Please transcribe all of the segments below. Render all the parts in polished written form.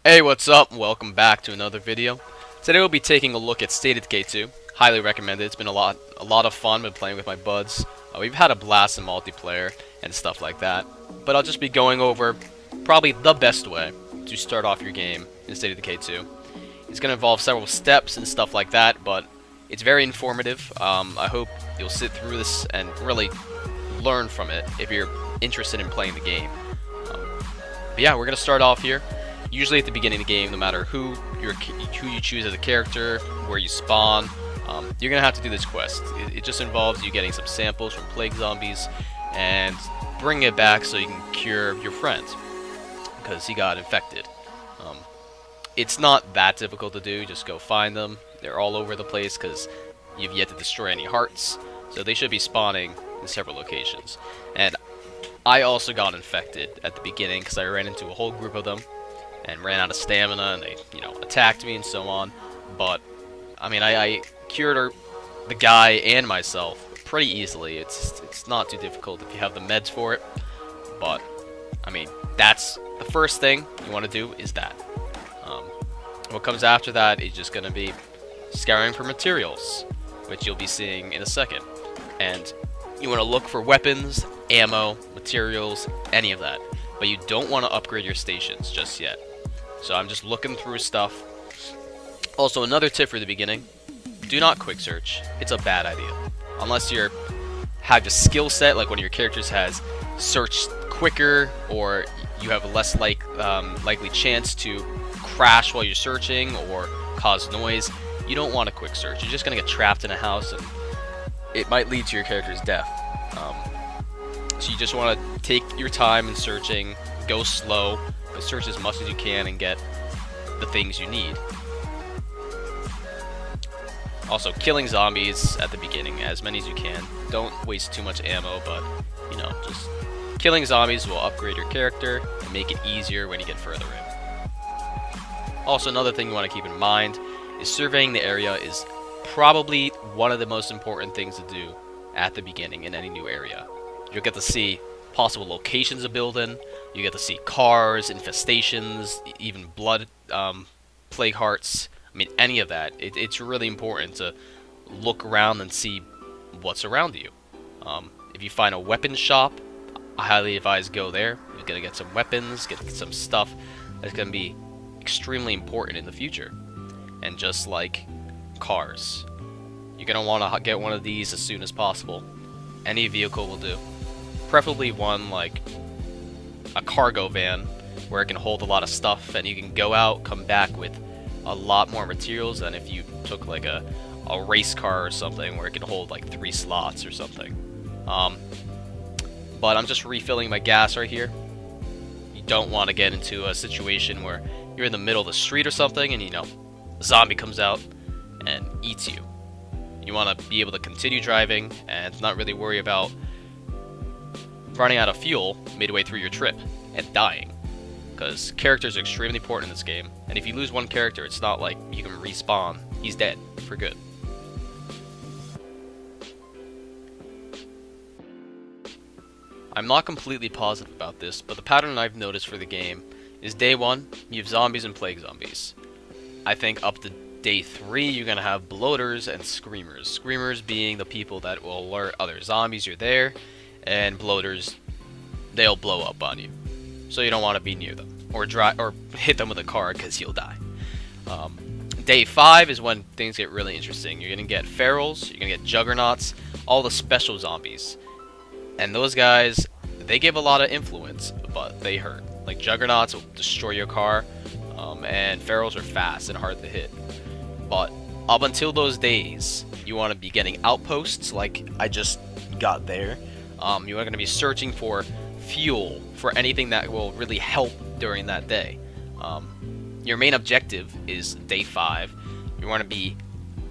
Hey, what's up? Welcome back to another video. Today we'll be taking a look at State of Decay 2. Highly recommend it. It's been a lot of fun. Been playing with my buds. We've had a blast in multiplayer and stuff like that. But I'll just be going over probably the best way to start off your game in State of Decay 2. It's going to involve several steps and stuff like that, but it's very informative. I hope you'll sit through this and really learn from it if you're interested in playing the game. But yeah, we're going to start off here. Usually at the beginning of the game, no matter who you choose as a character, where you spawn, you're going to have to do this quest. It just involves you getting some samples from plague zombies and bringing it back so you can cure your friend, because he got infected. It's not that difficult to do, just go find them. They're all over the place because you've yet to destroy any hearts, so they should be spawning in several locations. And I also got infected at the beginning because I ran into a whole group of them and ran out of stamina, and they, attacked me and so on. But I mean, I cured the guy and myself pretty easily. It's not too difficult if you have the meds for it. But I mean, that's the first thing you want to do is that. What comes after that is just going to be scouring for materials, which you'll be seeing in a second. And you want to look for weapons, ammo, materials, any of that. But you don't want to upgrade your stations just yet. So I'm just looking through stuff. Also, another tip for the beginning: do not quick search. It's a bad idea. Unless you have a skill set, like one of your characters has searched quicker, or you have a less likely chance to crash while you're searching or cause noise. You don't want to quick search. You're just going to get trapped in a house, and it might lead to your character's death. So you just want to take your time in searching, go slow, but search as much as you can and get the things you need. Also, killing zombies at the beginning, as many as you can. Don't waste too much ammo, but, just killing zombies will upgrade your character and make it easier when you get further in. Also, another thing you want to keep in mind is surveying the area is probably one of the most important things to do at the beginning in any new area. You'll get to see possible locations of building, you get to see cars, infestations, even blood, plague hearts. I mean, any of that. It's really important to look around and see what's around you. If you find a weapons shop, I highly advise go there. You're going to get some weapons, get some stuff that's going to be extremely important in the future. And just like cars, you're going to want to get one of these as soon as possible. Any vehicle will do. Preferably one like a cargo van where it can hold a lot of stuff and you can go out, come back with a lot more materials than if you took like a race car or something where it can hold like 3 slots or something. But I'm just refilling my gas right here. You don't want to get into a situation where you're in the middle of the street or something and a zombie comes out and eats you. You want to be able to continue driving and not really worry about running out of fuel midway through your trip and dying, because characters are extremely important in this game, and if you lose one character, it's not like you can respawn. He's dead for good. I'm not completely positive about this, but the pattern I've noticed for the game is day 1, you have zombies and plague zombies. I think up to day 3, you're going to have bloaters and screamers. Screamers being the people that will alert other zombies you're there, and bloaters, they'll blow up on you. So you don't want to be near them, or hit them with a car because you'll die. Day 5 is when things get really interesting. You're going to get ferals, you're going to get juggernauts, all the special zombies. And those guys, they give a lot of influence, but they hurt. Like juggernauts will destroy your car, and ferals are fast and hard to hit. But up until those days, you want to be getting outposts like I just got there. You are going to be searching for fuel, for anything that will really help during that day. Your main objective is day 5. You want to be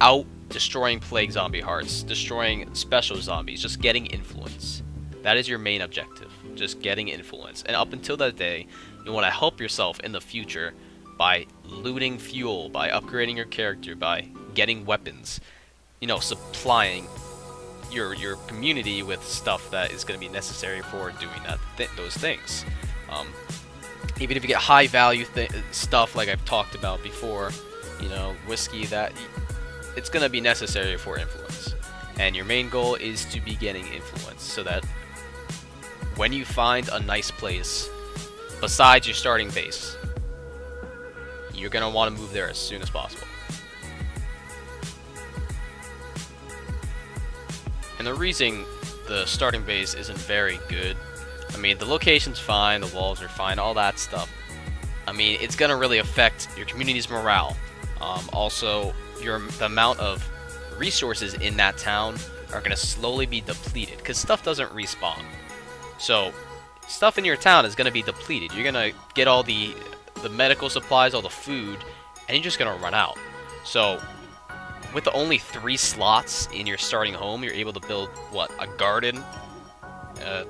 out destroying plague zombie hearts, destroying special zombies, just getting influence. That is your main objective, just getting influence. And up until that day, you want to help yourself in the future by looting fuel, by upgrading your character, by getting weapons, supplying your community with stuff that is going to be necessary for doing those things. Even if you get high value stuff like I've talked about before, you know, whiskey, that it's gonna be necessary for influence. And your main goal is to be getting influence, so that when you find a nice place besides your starting base, you're gonna want to move there as soon as possible. And the reason the starting base isn't very good, I mean, the location's fine, the walls are fine, all that stuff. I mean, it's gonna really affect your community's morale. Also, the amount of resources in that town are gonna slowly be depleted, because stuff doesn't respawn. So, stuff in your town is gonna be depleted. You're gonna get all the medical supplies, all the food, and you're just gonna run out. So, with the only 3 slots in your starting home, you're able to build, what, a garden, an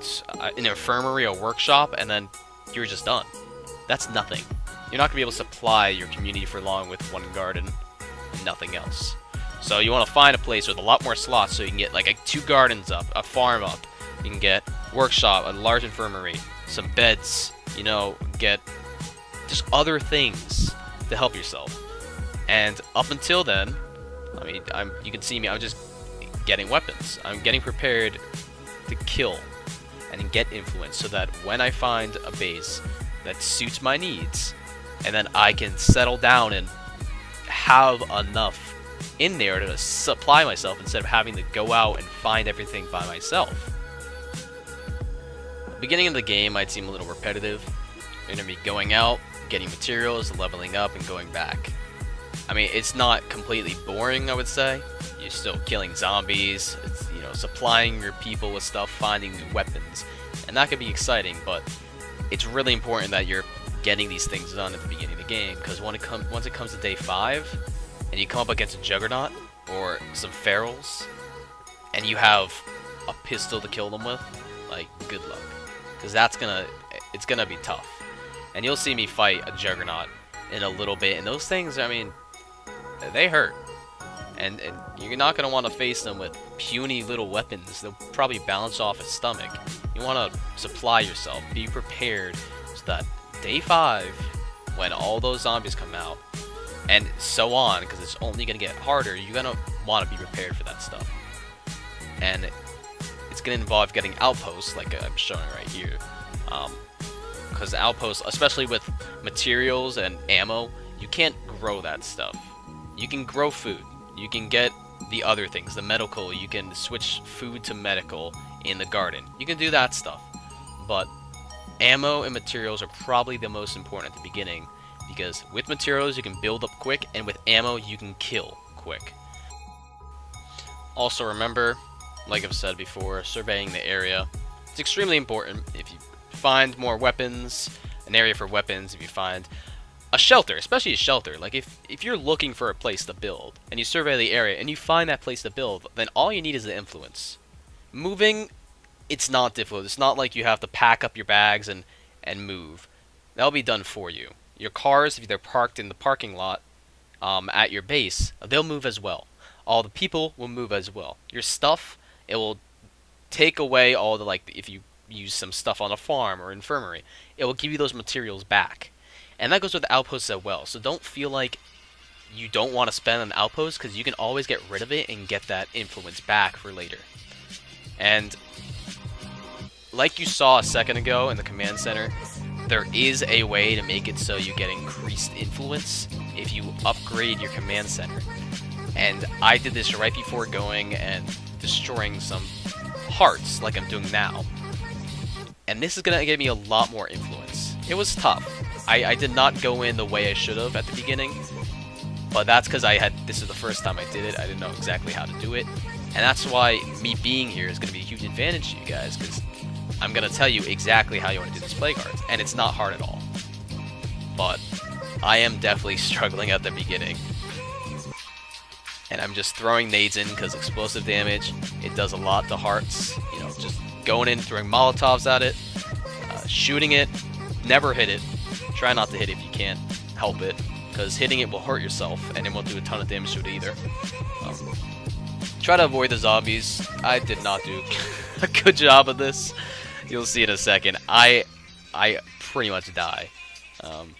infirmary, a workshop, and then you're just done. That's nothing. You're not going to be able to supply your community for long with 1 garden and nothing else. So you want to find a place with a lot more slots so you can get like 2 gardens up, a farm up. You can get workshop, a large infirmary, some beds, you know, get just other things to help yourself. And up until then, I mean, you can see me, I'm just getting weapons. I'm getting prepared to kill and get influence, so that when I find a base that suits my needs, and then I can settle down and have enough in there to supply myself instead of having to go out and find everything by myself. The beginning of the game might seem a little repetitive. You're going to be going out, getting materials, leveling up, and going back. I mean, it's not completely boring, I would say. You're still killing zombies, it's, you know, supplying your people with stuff, finding new weapons, and that could be exciting, but it's really important that you're getting these things done at the beginning of the game, because once it comes to day 5, and you come up against a Juggernaut, or some Ferals, and you have a pistol to kill them with, like, good luck. Because it's gonna be tough. And you'll see me fight a Juggernaut in a little bit, and those things, I mean, they hurt. And you're not going to want to face them with puny little weapons. They'll probably bounce off his stomach. You want to supply yourself, be prepared, so that day 5, when all those zombies come out, and so on, because it's only going to get harder, you're going to want to be prepared for that stuff. And it's going to involve getting outposts, like I'm showing right here. Because outposts, especially with materials and ammo, you can't grow that stuff. You can grow food. You can get the other things, the medical. You can switch food to medical in the garden. You can do that stuff. But ammo and materials are probably the most important at the beginning, because with materials you can build up quick, and with ammo you can kill quick. Also remember, like I've said before, surveying the area. It's extremely important. If you find more weapons, an area for weapons, if you find a shelter, especially a shelter, like if you're looking for a place to build, and you survey the area, and you find that place to build, then all you need is the influence. Moving, it's not difficult. It's not like you have to pack up your bags and move. That'll be done for you. Your cars, if they're parked in the parking lot at your base, they'll move as well. All the people will move as well. Your stuff, it will take away all the, like, if you use some stuff on a farm or infirmary, it will give you those materials back. And that goes with the outposts as well. So don't feel like you don't want to spend on outposts, because you can always get rid of it and get that influence back for later. And like you saw a second ago in the command center, there is a way to make it so you get increased influence if you upgrade your command center. And I did this right before going and destroying some hearts like I'm doing now. And this is going to give me a lot more influence. It was tough. I did not go in the way I should have at the beginning, but that's because this is the first time I did it. I didn't know exactly how to do it, and that's why me being here is going to be a huge advantage to you guys, because I'm going to tell you exactly how you want to do this play cards, and it's not hard at all. But I am definitely struggling at the beginning, and I'm just throwing nades in because explosive damage, it does a lot to hearts. You know, just going in, throwing Molotovs at it, shooting it, never hit it. Try not to hit it if you can't help it, because hitting it will hurt yourself, and it won't do a ton of damage to it either. Try to avoid the zombies. I did not do a good job of this. You'll see in a second. I pretty much die. Um,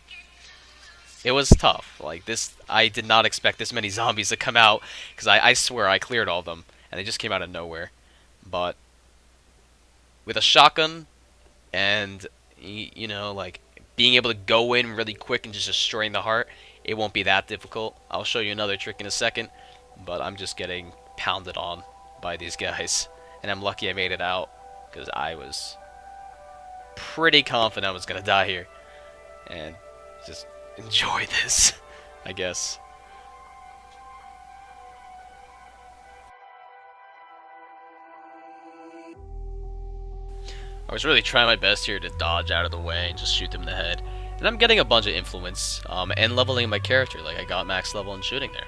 it was tough. Like this, I did not expect this many zombies to come out because I swear I cleared all of them and they just came out of nowhere. But with a shotgun and you know, like being able to go in really quick and just destroying the heart, it won't be that difficult. I'll show you another trick in a second, but I'm just getting pounded on by these guys, and I'm lucky I made it out because I was pretty confident I was gonna die here, and just enjoy this, I guess. I was really trying my best here to dodge out of the way and just shoot them in the head. And I'm getting a bunch of influence, and leveling my character, like I got max level and shooting there.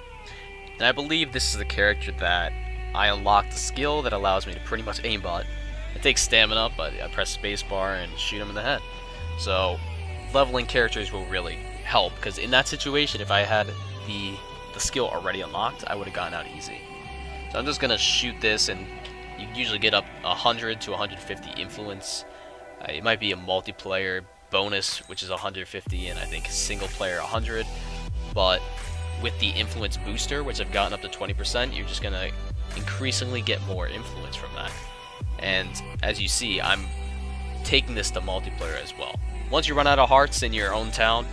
And I believe this is the character that I unlocked the skill that allows me to pretty much aimbot. It takes stamina, but I press spacebar and shoot him in the head. So leveling characters will really help, because in that situation, if I had the skill already unlocked, I would have gotten out easy. So I'm just gonna shoot this, and you usually get up 100 to 150 influence. It might be a multiplayer bonus, which is 150, and I think single player 100. But with the influence booster, which I've gotten up to 20%, you're just gonna increasingly get more influence from that. And as you see, I'm taking this to multiplayer as well. Once you run out of hearts in your own town,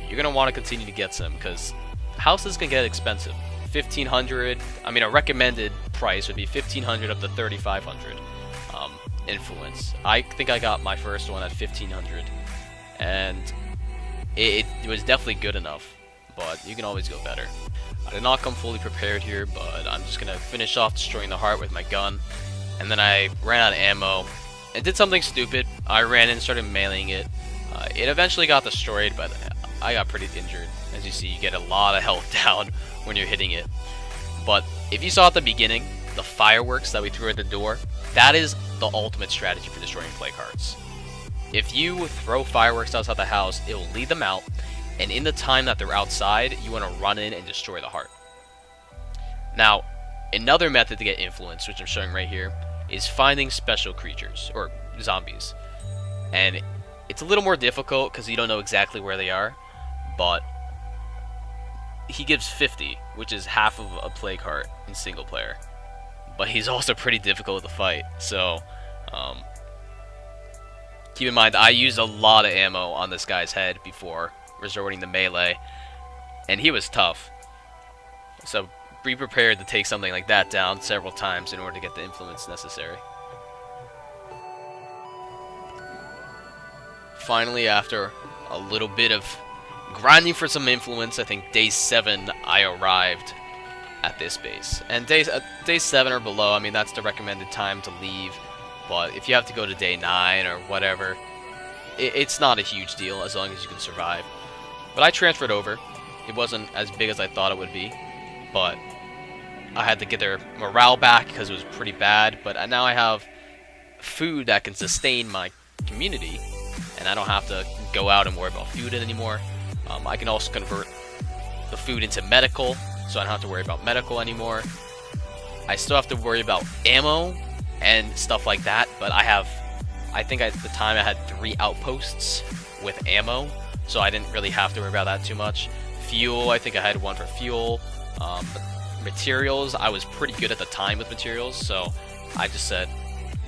you're gonna want to continue to get some, because houses can get expensive. 1,500. I mean, a recommended price would be 1,500 up to 3,500 influence. I think I got my first one at 1,500, and it was definitely good enough. But you can always go better. I did not come fully prepared here, but I'm just gonna finish off destroying the heart with my gun, and then I ran out of ammo and did something stupid. I ran in and started meleeing it. It eventually got destroyed, but I got pretty injured. As you see, you get a lot of health down when you're hitting it. But if you saw at the beginning, the fireworks that we threw at the door, that is the ultimate strategy for destroying plague hearts. If you throw fireworks outside the house, it will lead them out, and in the time that they're outside, you want to run in and destroy the heart. Now, another method to get influence, which I'm showing right here, is finding special creatures, or zombies. And it's a little more difficult because you don't know exactly where they are, but he gives 50, which is half of a plague heart in single player. But he's also pretty difficult to fight, so keep in mind, I used a lot of ammo on this guy's head before resorting to melee, and he was tough. So be prepared to take something like that down several times in order to get the influence necessary. Finally, after a little bit of grinding for some influence, I think day 7 I arrived at this base. And day 7 or below, I mean, that's the recommended time to leave. But if you have to go to day 9 or whatever, it's not a huge deal as long as you can survive. But I transferred over. It wasn't as big as I thought it would be, but I had to get their morale back because it was pretty bad. But now I have food that can sustain my community, and I don't have to go out and worry about food anymore. I can also convert the food into medical, so I don't have to worry about medical anymore. I still have to worry about ammo and stuff like that, but I think at the time I had 3 outposts with ammo, so I didn't really have to worry about that too much. Fuel, I think I had 1 for fuel. Materials, I was pretty good at the time with materials, so I just said,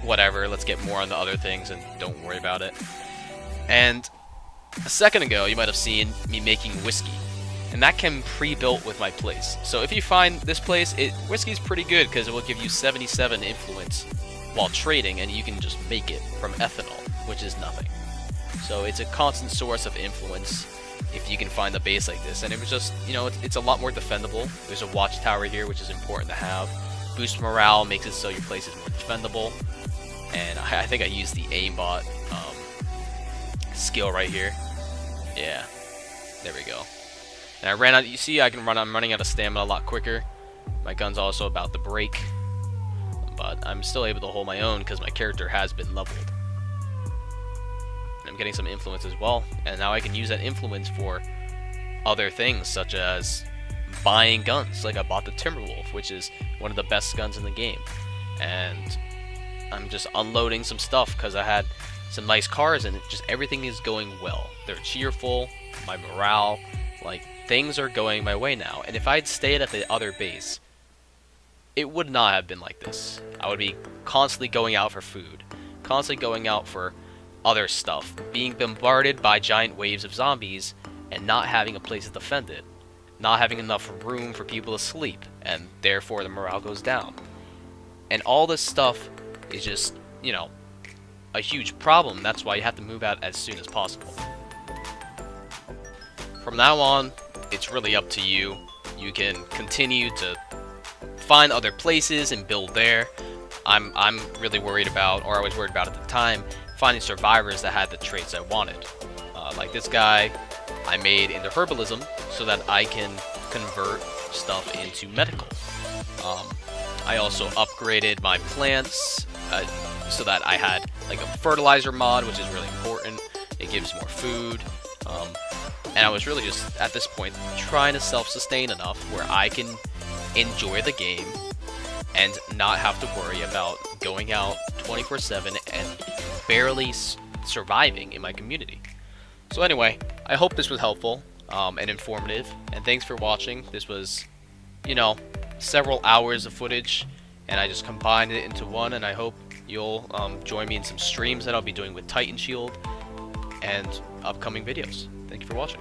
whatever, let's get more on the other things and don't worry about it. And a second ago, you might have seen me making whiskey, and that came pre-built with my place. So if you find this place, whiskey's pretty good because it will give you 77 influence while trading, and you can just make it from ethanol, which is nothing. So it's a constant source of influence if you can find a base like this. And it was just, you know, it's a lot more defendable. There's a watchtower here, which is important to have. Boost morale, makes it so your place is more defendable. And I think I used the aimbot skill right here. Yeah, there we go. And I ran out. You see, I'm running out of stamina a lot quicker. My gun's also about to break, but I'm still able to hold my own because my character has been leveled. And I'm getting some influence as well, and now I can use that influence for other things, such as buying guns. Like I bought the Timberwolf, which is one of the best guns in the game, and I'm just unloading some stuff because I had some nice cars, and just everything is going well. They're cheerful, my morale, like, things are going my way now. And if I'd stayed at the other base, it would not have been like this. I would be constantly going out for food, constantly going out for other stuff, being bombarded by giant waves of zombies, and not having a place to defend it, not having enough room for people to sleep, and therefore the morale goes down. And all this stuff is just, you know, a huge problem. That's why you have to move out as soon as possible. From now on, it's really up to you. You can continue to find other places and build there. I'm really worried about, or I was worried about at the time, finding survivors that had the traits I wanted. Like this guy, I made into herbalism so that I can convert stuff into medical. I also upgraded my plants so that I had like a fertilizer mod, which is really important. It gives more food. And I was really just, at this point, trying to self-sustain enough where I can enjoy the game and not have to worry about going out 24/7 and barely surviving in my community. So anyway, I hope this was helpful and informative, and thanks for watching. This was, you know, several hours of footage, and I just combined it into one, and I hope you'll join me in some streams that I'll be doing with Titan Shield and upcoming videos. Thank you for watching.